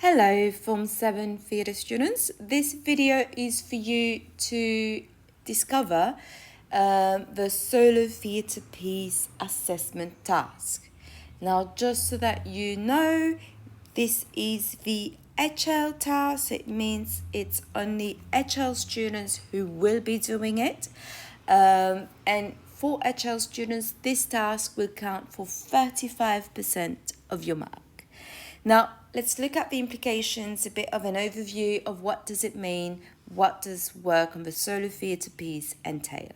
Hello Form 7 theatre students. This video is for you to discover the solo theatre piece assessment task. Now, just so that you know, this is the HL task. It means it's only HL students who will be doing it. And for HL students, this task will count for 35% of your mark. Now, let's look at the implications, a bit of an overview of what does it mean, what does work on the solo theatre piece entail.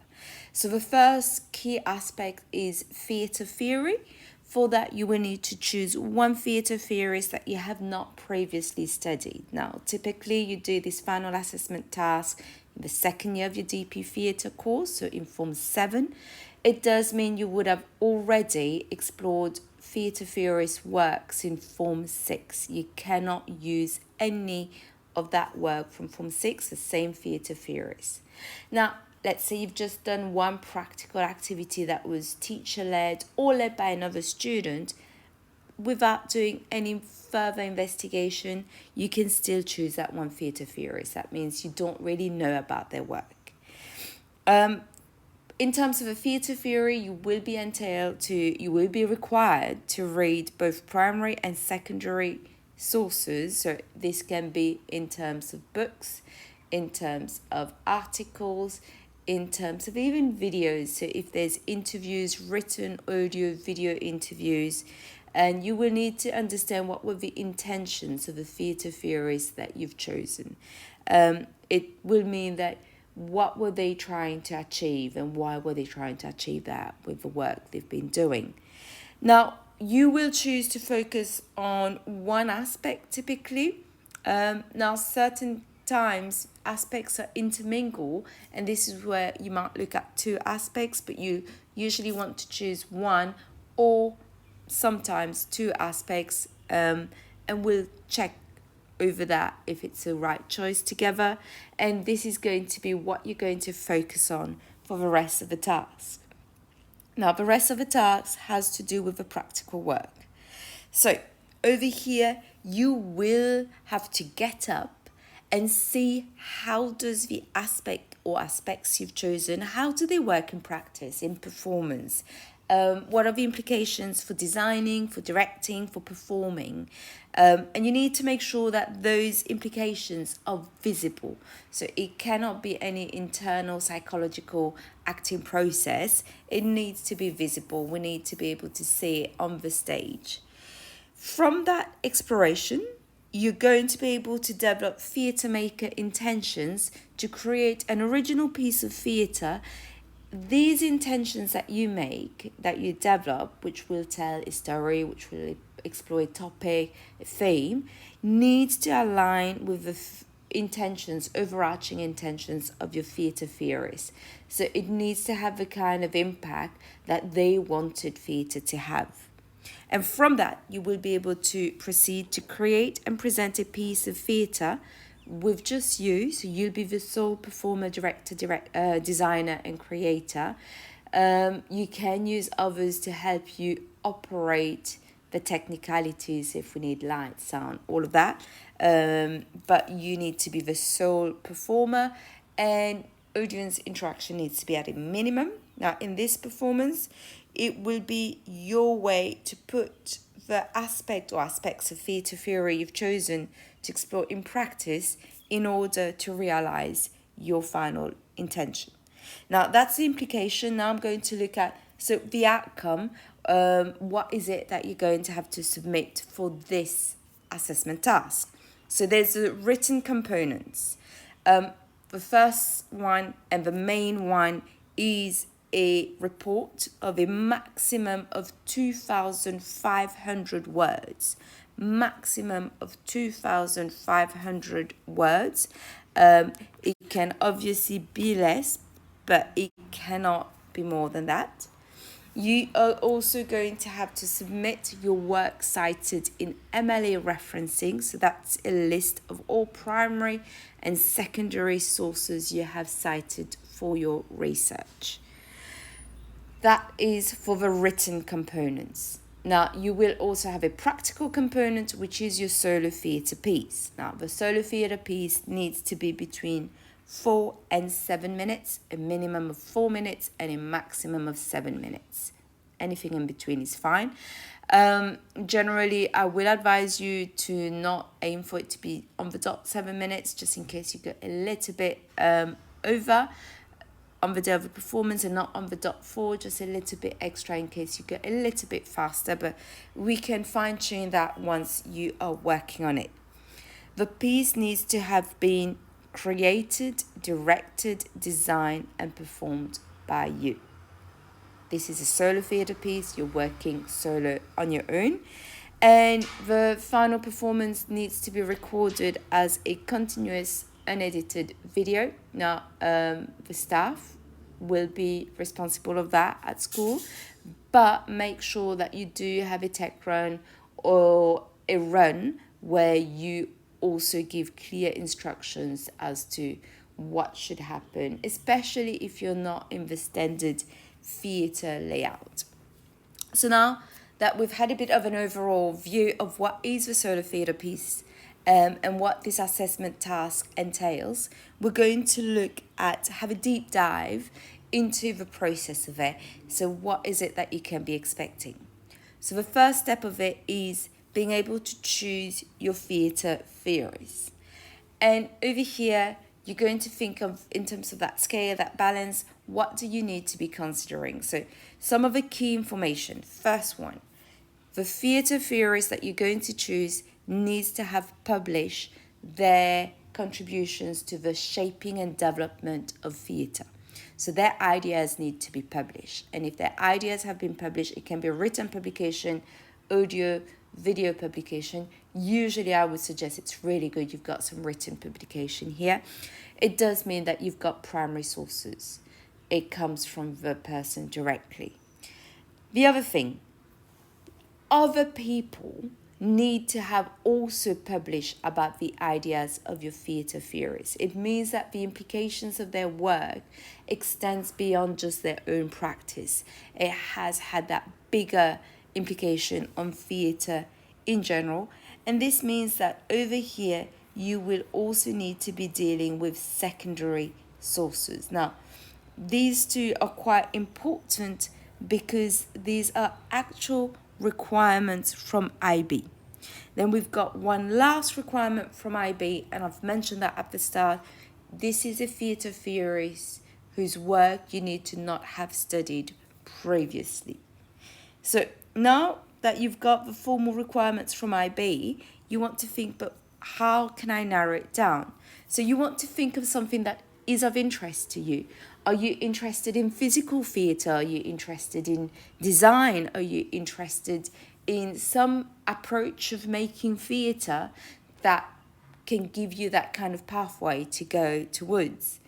So the first key aspect is theatre theory. For that, you will need to choose one theatre theorist that you have not previously studied. Now, typically you do this final assessment task in the second year of your DP theatre course, so in Form 7. It does mean you would have already explored theatre theorist works in Form 6. You cannot use any of that work from Form 6, the same theatre theorist. Now, let's say you've just done one practical activity that was teacher-led or led by another student. Without doing any further investigation, you can still choose that one theatre theorist. That means you don't really know about their work. In terms of a theatre theory, you will be required to read both primary and secondary sources. So this can be in terms of books, in terms of articles, in terms of even videos. So if there's interviews, written, audio, video interviews, and you will need to understand what were the intentions of the theatre theorist that you've chosen. It will mean that what were they trying to achieve and why were they trying to achieve that with the work they've been doing. Now, you will choose to focus on one aspect typically. Now, certain times aspects are intermingled, and this is where you might look at two aspects, but you usually want to choose one or sometimes two aspects, and we'll check over that if it's the right choice together, and this is going to be what you're going to focus on for the rest of the task. Now, the rest of the task has to do with the practical work. So over here, you will have to get up and see how does the aspect or aspects you've chosen, how do they work in practice, in performance? What are the implications for designing, for directing, for performing? And you need to make sure that those implications are visible. So it cannot be any internal psychological acting process. It needs to be visible. We need to be able to see it on the stage. From that exploration, you're going to be able to develop theatre maker intentions to create an original piece of theatre. These intentions that you make, that you develop, which will tell a story, which will explore a topic, a theme, needs to align with the overarching intentions of your theatre theorist. So it needs to have the kind of impact that they wanted theatre to have. And from that, you will be able to proceed to create and present a piece of theatre with just you. So you'll be the sole performer, director, designer and creator. You can use others to help you operate the technicalities if we need light, sound, all of that. But you need to be the sole performer, and audience interaction needs to be at a minimum. Now, in this performance, it will be your way to put the aspect or aspects of theatre theory you've chosen to explore in practice in order to realize your final intention. Now, that's the implication. Now I'm going to look at, so the outcome, what is it that you're going to have to submit for this assessment task? So there's the written components. The first one and the main one is a report of a maximum of 2,500 words. Maximum of 2,500 words. It can obviously be less, but it cannot be more than that. You are also going to have to submit your work cited in MLA referencing. So that's a list of all primary and secondary sources you have cited for your research. That is for the written components. Now, you will also have a practical component, which is your solo theatre piece. Now, the solo theatre piece needs to be between 4 and 7 minutes, a minimum of 4 minutes and a maximum of 7 minutes. Anything in between is fine. Generally, I will advise you to not aim for it to be on the dot 7 minutes, just in case you get a little bit over on the day of the performance, and not on the dot 4, just a little bit extra in case you get a little bit faster, but we can fine tune that once you are working on it. The piece needs to have been created, directed, designed and performed by you. This is a solo theatre piece, you're working solo on your own, and the final performance needs to be recorded as a continuous unedited video. Now, the staff will be responsible of that at school, but make sure that you do have a tech run or a run where you also give clear instructions as to what should happen, especially if you're not in the standard theatre layout. So now that we've had a bit of an overall view of what is the solo theatre piece and what this assessment task entails, we're going to have a deep dive into the process of it. So what is it that you can be expecting? So the first step of it is being able to choose your theatre theorist. And over here, you're going to think of, in terms of that scale, that balance, what do you need to be considering? So some of the key information. First one, the theatre theorist that you're going to choose needs to have published their contributions to the shaping and development of theatre. So their ideas need to be published. And if their ideas have been published, it can be a written publication, audio, video publication. Usually I would suggest it's really good you've got some written publication here. It does mean that you've got primary sources. It comes from the person directly. The other thing, other people need to have also published about the ideas of your theatre theorists. It means that the implications of their work extends beyond just their own practice. It has had that bigger implication on theatre in general, and this means that over here you will also need to be dealing with secondary sources. Now, these two are quite important because these are actual requirements from IB. Then we've got one last requirement from IB, and I've mentioned that at the start. This is a theatre theorist whose work you need to not have studied previously. So now that you've got the formal requirements from IB, you want to think, but how can I narrow it down? So you want to think of something that is of interest to you. Are you interested in physical theatre? Are you interested in design? Are you interested in some approach of making theatre that can give you that kind of pathway to go towards?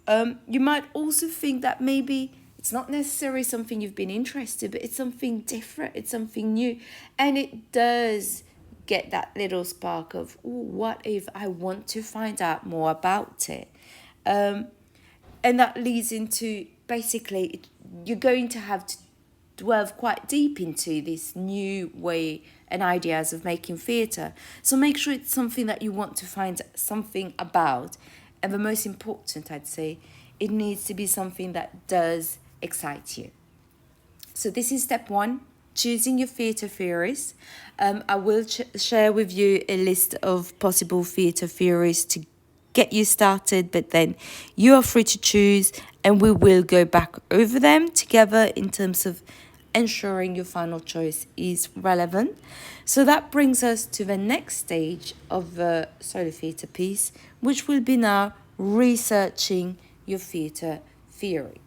You might also think that maybe it's not necessarily something you've been interested, but it's something different, it's something new. And it does get that little spark of, what if I want to find out more about it? And that leads into, basically, you're going to have to delve quite deep into this new way and ideas of making theatre. So make sure it's something that you want to find something about. And the most important, I'd say, it needs to be something that does excite you. So this is step one, choosing your theatre theorist. I will share with you a list of possible theatre theorists to get you started, but then you are free to choose, and we will go back over them together in terms of ensuring your final choice is relevant. So that brings us to the next stage of the solo theatre piece, which will be now researching your theatre theory.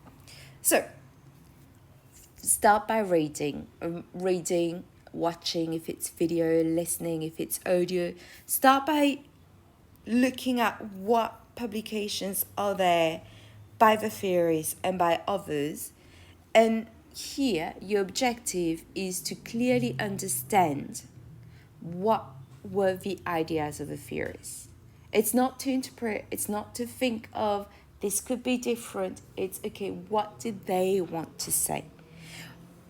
So start by reading, watching if it's video, listening if it's audio. Start by looking at what publications are there by the theorists and by others. And here, your objective is to clearly understand what were the ideas of the theorists. It's not to interpret, it's not to think of this could be different. It's, okay, what did they want to say?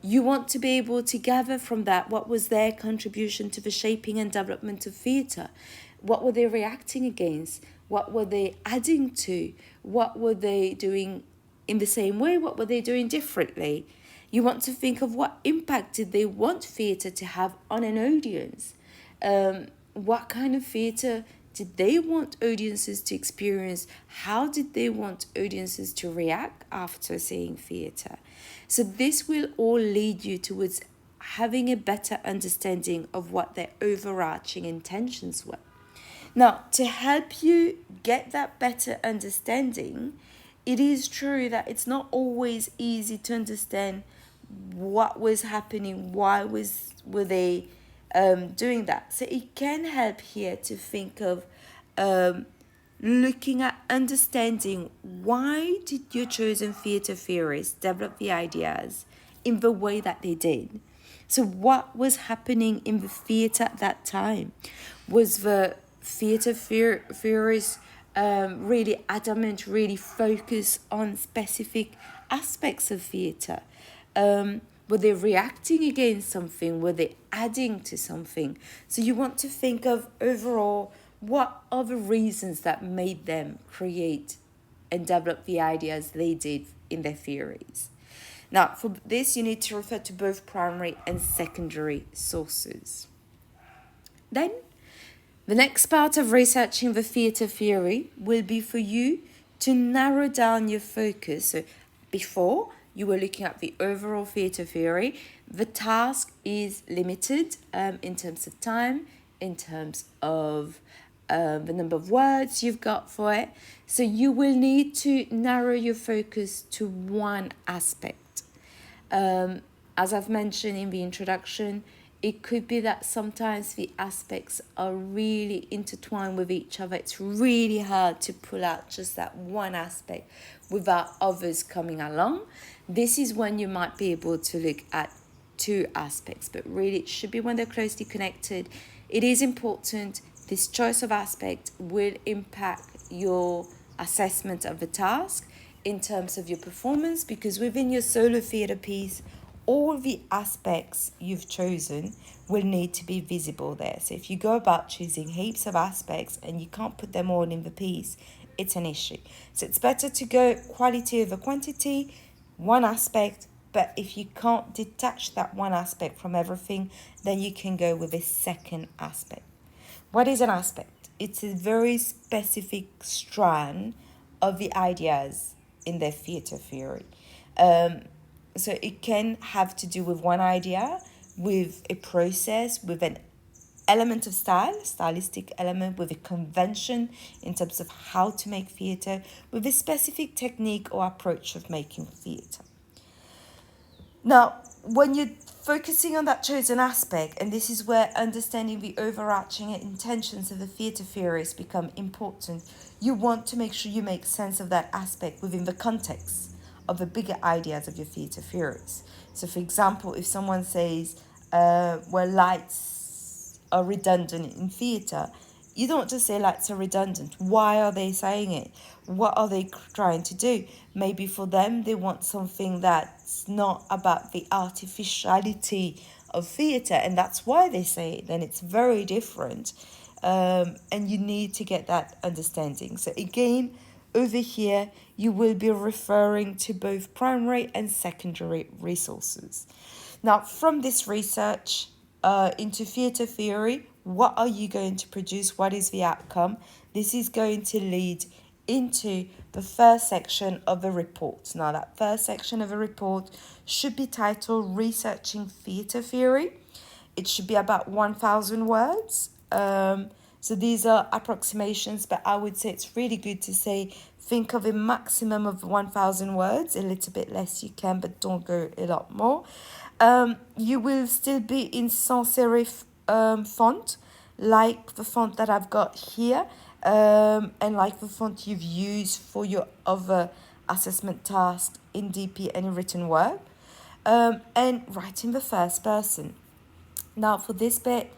You want to be able to gather from that what was their contribution to the shaping and development of theatre. What were they reacting against? What were they adding to? What were they doing in the same way? What were they doing differently? You want to think of what impact did they want theatre to have on an audience? What kind of theatre did they want audiences to experience? How did they want audiences to react after seeing theatre? So this will all lead you towards having a better understanding of what their overarching intentions were. Now, to help you get that better understanding, it is true that it's not always easy to understand what was happening, were they doing that. So it can help here to think of looking at understanding why did your chosen theatre theorists develop the ideas in the way that they did. So what was happening in the theatre at that time? Was the theatre theorists really adamant, really focused on specific aspects of theatre? Were they reacting against something? Were they adding to something? So you want to think of overall, what are the reasons that made them create and develop the ideas they did in their theories? Now, for this, you need to refer to both primary and secondary sources. Then, the next part of researching the theatre theory will be for you to narrow down your focus. So before, you were looking at the overall theatre theory. The task is limited in terms of time, in terms of the number of words you've got for it. So you will need to narrow your focus to one aspect. As I've mentioned in the introduction, it could be that sometimes the aspects are really intertwined with each other. It's really hard to pull out just that one aspect without others coming along. This is when you might be able to look at two aspects, but really it should be when they're closely connected. It is important. This choice of aspect will impact your assessment of the task in terms of your performance, because within your solo theatre piece, all the aspects you've chosen will need to be visible there. So if you go about choosing heaps of aspects and you can't put them all in the piece, it's an issue. So it's better to go quality over quantity, one aspect, but if you can't detach that one aspect from everything, then you can go with a second aspect. What is an aspect? It's a very specific strand of the ideas in their theatre theory. So it can have to do with one idea, with a process, with an element of style, stylistic element, with a convention in terms of how to make theatre, with a specific technique or approach of making theatre. Now, when you're focusing on that chosen aspect, and this is where understanding the overarching intentions of the theatre theorists become important, you want to make sure you make sense of that aspect within the context of the bigger ideas of your theatre theories. So, for example, if someone says, lights are redundant in theatre, you don't just say lights are redundant. Why are they saying it? What are they trying to do? Maybe for them, they want something that's not about the artificiality of theatre, and that's why they say it. Then it's very different. And you need to get that understanding. So again, over here, you will be referring to both primary and secondary resources. Now, from this research into theatre theory, what are you going to produce? What is the outcome? This is going to lead into the first section of the report. Now, that first section of the report should be titled Researching Theatre Theory. It should be about 1,000 words. So these are approximations, but I would say it's really good to say, think of a maximum of 1,000 words. A little bit less you can, but don't go a lot more. You will still be in sans serif font, like the font that I've got here, and like the font you've used for your other assessment tasks in DP and in written work, and write in the first person. Now, for this bit,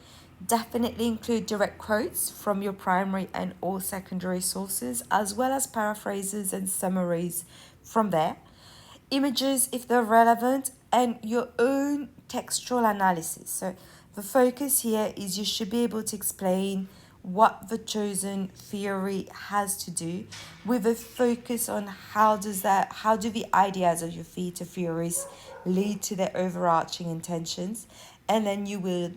definitely include direct quotes from your primary and all secondary sources, as well as paraphrases and summaries from there. Images if they're relevant, and your own textual analysis. So the focus here is you should be able to explain what the chosen theory has to do, with a focus on how do the ideas of your theatre theories lead to their overarching intentions, and then you will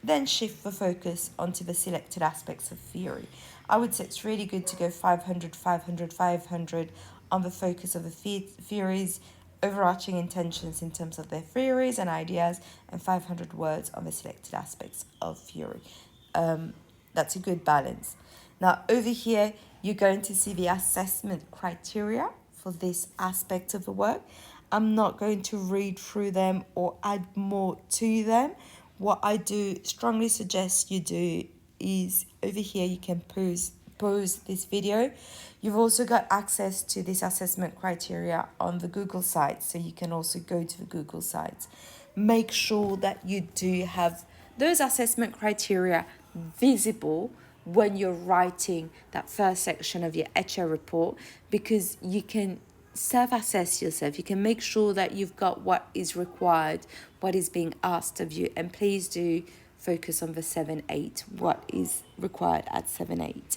then shift the focus onto the selected aspects of theory. I would say it's really good to go 500, 500, 500 on the focus of the theories, overarching intentions in terms of their theories and ideas, and 500 words on the selected aspects of theory. That's a good balance. Now, over here, you're going to see the assessment criteria for this aspect of the work. I'm not going to read through them or add more to them. What I do strongly suggest you do is over here you can pause this video. You've also got access to this assessment criteria on the Google site, so you can also go to the Google site. Make sure that you do have those assessment criteria visible when you're writing that first section of your HA report, because you can self-assess yourself. You can make sure that you've got what is required, what is being asked of you, and please do focus on the 7-8, what is required at 7-8.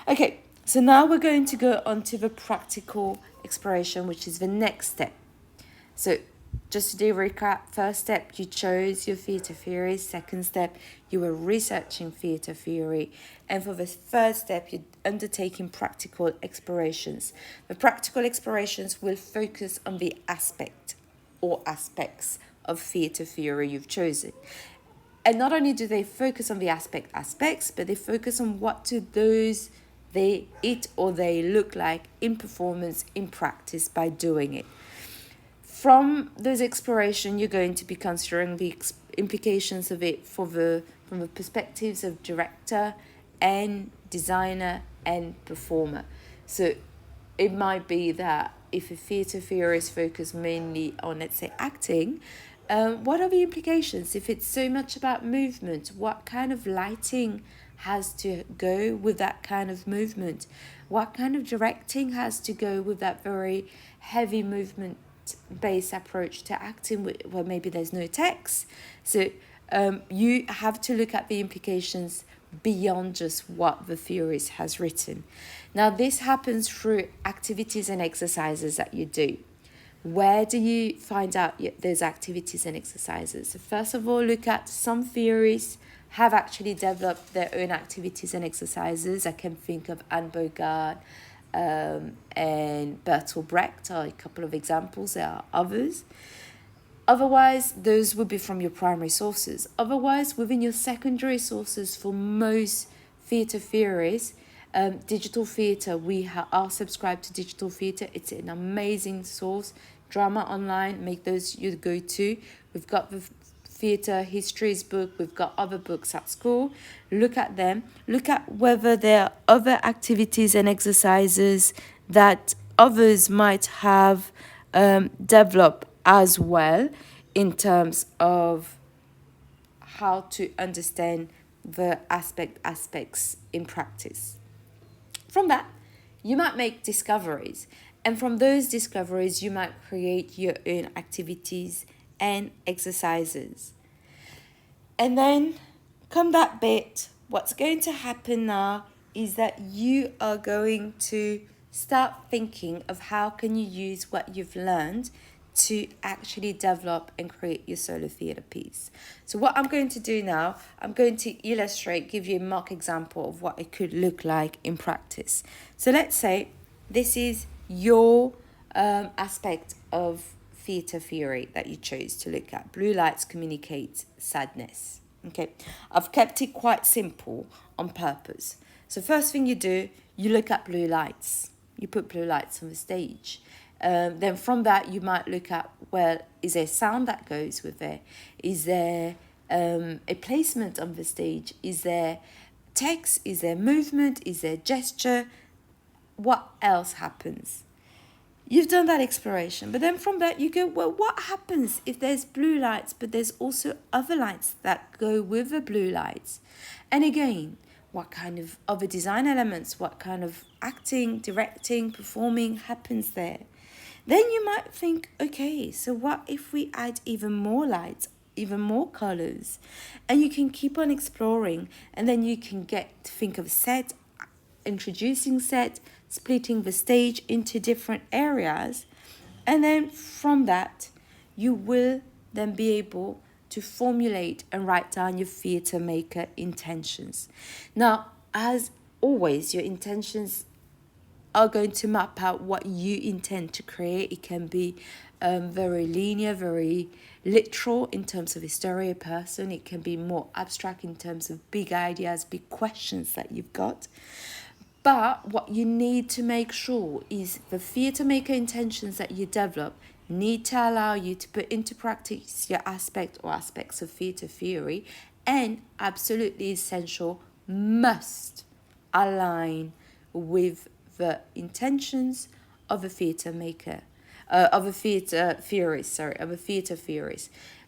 Okay, so now we're going to go on to the practical exploration, which is the next step. So just to do a recap, first step, you chose your theatre theory. Second step, you were researching theatre theory. And for the third step, you're undertaking practical explorations. The practical explorations will focus on the aspect or aspects of theatre theory you've chosen. And not only do they focus on the aspects, but they focus on what do they look like in performance, in practice, by doing it. From those exploration, you're going to be considering the implications of it from the perspectives of director and designer and performer. So it might be that if a theatre theorist focus mainly on, let's say, acting, what are the implications? If it's so much about movement, what kind of lighting has to go with that kind of movement? What kind of directing has to go with that very heavy movement based approach to acting where maybe there's no text? So you have to look at the implications beyond just what the theorist has written. Now, this happens through activities and exercises that you do. Where do you find out those activities and exercises? So first of all, look at some theories have actually developed their own activities and exercises. I can think of Anne Bogart, and Bertolt Brecht are a couple of examples. There are others. Otherwise, those would be from your primary sources. Otherwise, within your secondary sources for most theatre theories, digital theatre, we are subscribed to digital theatre. It's an amazing source. Drama Online, make those your go-to. We've got the theatre histories book. We've got other books at school. Look at them. Look at whether there are other activities and exercises that others might have developed as well in terms of how to understand the aspects in practice. From that, you might make discoveries. And from those discoveries, you might create your own activities and exercises. And then come that bit, what's going to happen now is that you are going to start thinking of how can you use what you've learned to actually develop and create your solo theatre piece. So what I'm going to do now, I'm going to illustrate, give you a mock example of what it could look like in practice. So let's say this is your aspect of theatre theory that you chose to look at. Blue lights communicate sadness. Okay, I've kept it quite simple on purpose. So first thing you do, you look at blue lights. You put blue lights on the stage. Then from that, you might look at, well, is there sound that goes with it? Is there a placement on the stage? Is there text? Is there movement? Is there gesture? What else happens? You've done that exploration, but then from that you go, well, what happens if there's blue lights, but there's also other lights that go with the blue lights? And again, what kind of other design elements, what kind of acting, directing, performing happens there? Then you might think, okay, so what if we add even more lights, even more colors? And you can keep on exploring, and then you can get to think of set, introducing set, splitting the stage into different areas. And then from that, you will then be able to formulate and write down your theatre maker intentions. Now, as always, your intentions are going to map out what you intend to create. It can be very linear, very literal in terms of a story, a person. It can be more abstract in terms of big ideas, big questions that you've got. But what you need to make sure is the theatre maker intentions that you develop need to allow you to put into practice your aspect or aspects of theatre theory, and absolutely essential, must align with the intentions of a theatre maker, of a theatre theorist.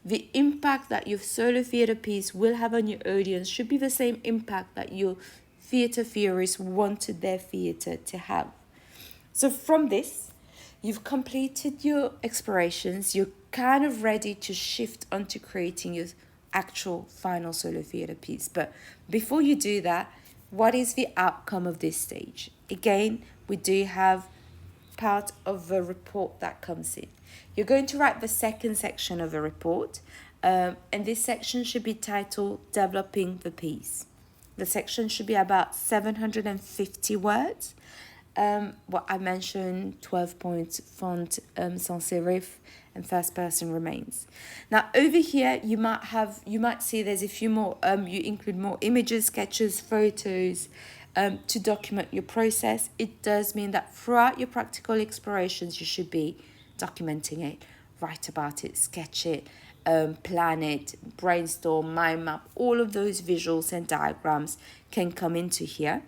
The impact that your solo theatre piece will have on your audience should be the same impact that your theatre theorists wanted their theatre to have. So from this, you've completed your explorations. You're kind of ready to shift onto creating your actual final solo theatre piece. But before you do that, what is the outcome of this stage? Again, we do have part of the report that comes in. You're going to write the second section of the report, and this section should be titled Developing the Piece. The section should be about 750 words. What I mentioned, 12 points, font, sans serif, and first person remains. Now over here, you might see there's a few more, you include more images, sketches, photos, to document your process. It does mean that throughout your practical explorations, you should be documenting it, write about it, sketch it, plan it, brainstorm, mind map. All of those visuals and diagrams can come into here.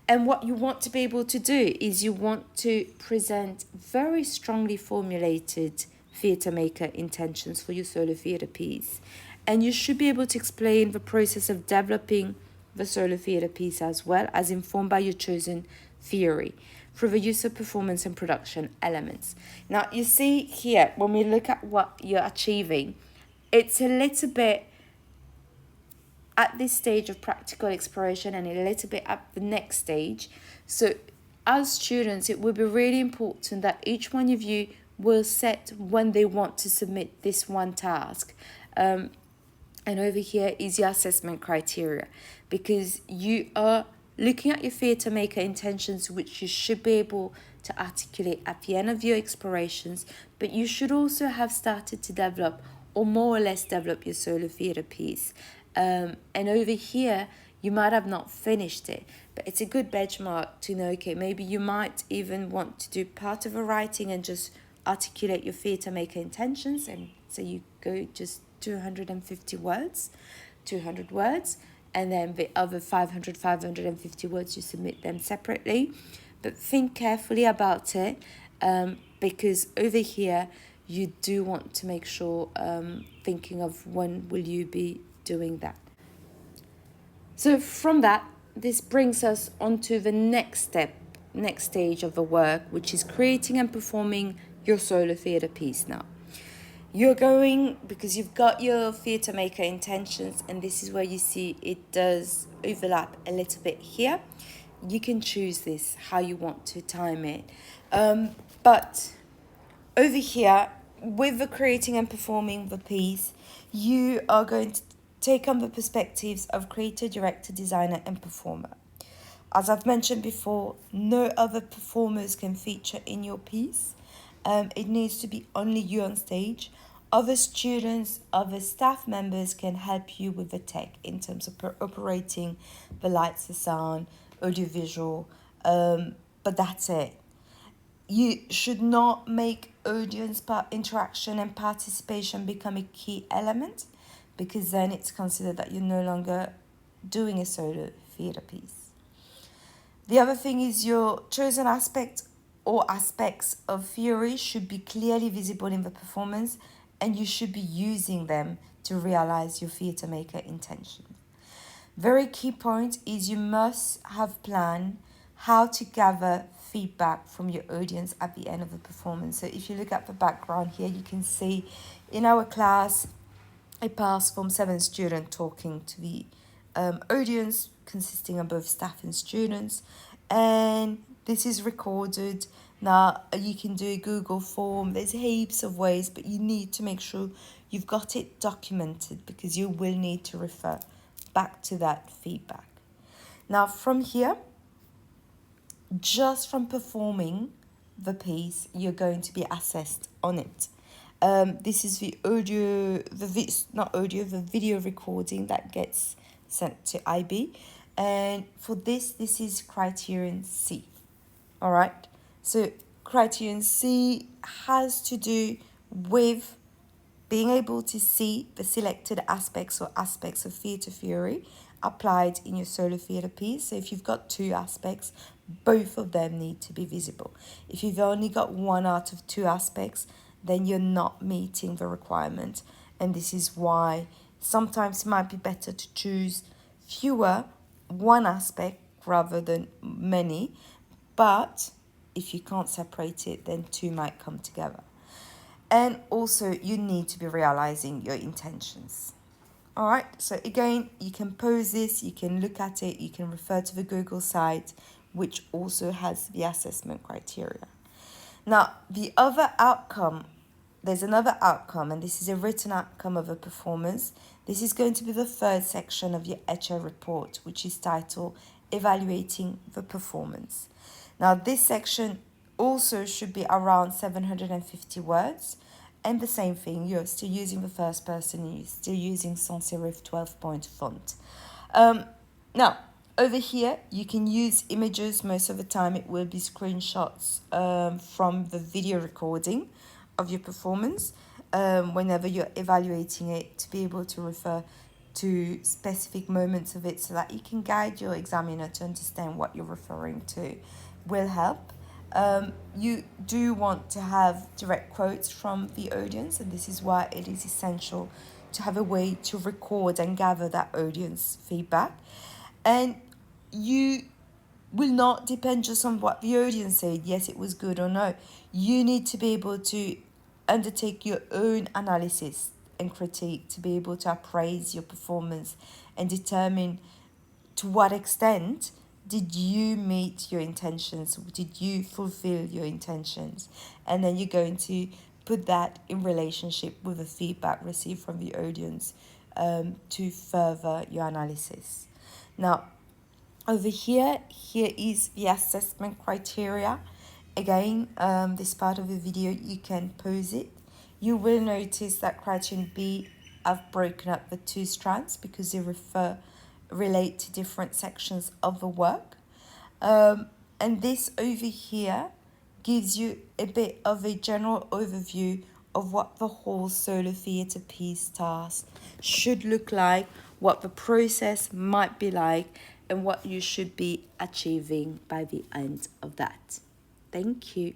And what you want to be able to do is you want to present very strongly formulated theatre maker intentions for your solo theatre piece. And you should be able to explain the process of developing the solo theatre piece as well, as informed by your chosen theory through the use of performance and production elements. Now, you see here, when we look at what you're achieving, it's a little bit at this stage of practical exploration and a little bit at the next stage. So as students, it will be really important that each one of you will set when they want to submit this one task. And over here is your assessment criteria, because you are looking at your theatre maker intentions, which you should be able to articulate at the end of your explorations, but you should also have started to develop or more or less develop your solo theatre piece. And over here, you might have not finished it, but it's a good benchmark to know, okay, maybe you might even want to do part of a writing and just articulate your theatre maker intentions. And so you go just 250 words, 200 words, and then the other 550 words, you submit them separately. But think carefully about it, because over here, you do want to make sure, thinking of when will you be doing that. So from that, this brings us on to the next stage of the work, which is creating and performing your solo theatre piece. Now, you're going, because you've got your theatre maker intentions, and this is where you see it does overlap a little bit here. You can choose this, how you want to time it. But over here, with the creating and performing the piece, you are going to take on the perspectives of creator, director, designer, and performer. As I've mentioned before, no other performers can feature in your piece. It needs to be only you on stage. Other students, other staff members can help you with the tech in terms of operating the lights, the sound, audiovisual, but that's it. You should not make audience interaction and participation become a key element, because then it's considered that you're no longer doing a solo theatre piece. The other thing is your chosen aspect or aspects of theory should be clearly visible in the performance, and you should be using them to realize your theatre maker intention. Very key point is you must have planned how to gather feedback from your audience at the end of the performance. So if you look at the background here, you can see in our class, I passed Form 7 student talking to the audience consisting of both staff and students, and this is recorded. Now you can do a Google form, there's heaps of ways, but you need to make sure you've got it documented because you will need to refer back to that feedback. Now from here, just from performing the piece, you're going to be assessed on it. This is the the video recording that gets sent to IB. And for this is criterion C. All right. So criterion C has to do with being able to see the selected aspects or aspects of theatre theory applied in your solo theatre piece. So if you've got two aspects, both of them need to be visible. If you've only got one out of two aspects, then you're not meeting the requirement. And this is why sometimes it might be better to choose one aspect rather than many. But if you can't separate it, then two might come together. And also you need to be realizing your intentions. All right, so again, you can pause this, you can look at it, you can refer to the Google site, which also has the assessment criteria. Now, the other outcome, there's another outcome, and this is a written outcome of a performance. This is going to be the third section of your HL report, which is titled Evaluating the Performance. Now, this section also should be around 750 words. And the same thing, you're still using the first person, you're still using sans serif 12-point font. Now, over here, you can use images. Most of the time, it will be screenshots from the video recording of your performance whenever you're evaluating it, to be able to refer to specific moments of it so that you can guide your examiner to understand what you're referring to will help. You do want to have direct quotes from the audience, and this is why it is essential to have a way to record and gather that audience feedback. And you will not depend just on what the audience said, yes, it was good or no. You need to be able to undertake your own analysis and critique to be able to appraise your performance and determine to what extent did you meet your intentions? Did you fulfill your intentions? And then you're going to put that in relationship with the feedback received from the audience to further your analysis. Now, over here is the assessment criteria. Again, this part of the video, you can pause it. You will notice that criterion B, I've broken up the two strands because they relate to different sections of the work. And this over here gives you a bit of a general overview of what the whole solo theatre piece task should look like, what the process might be like, and what you should be achieving by the end of that. Thank you.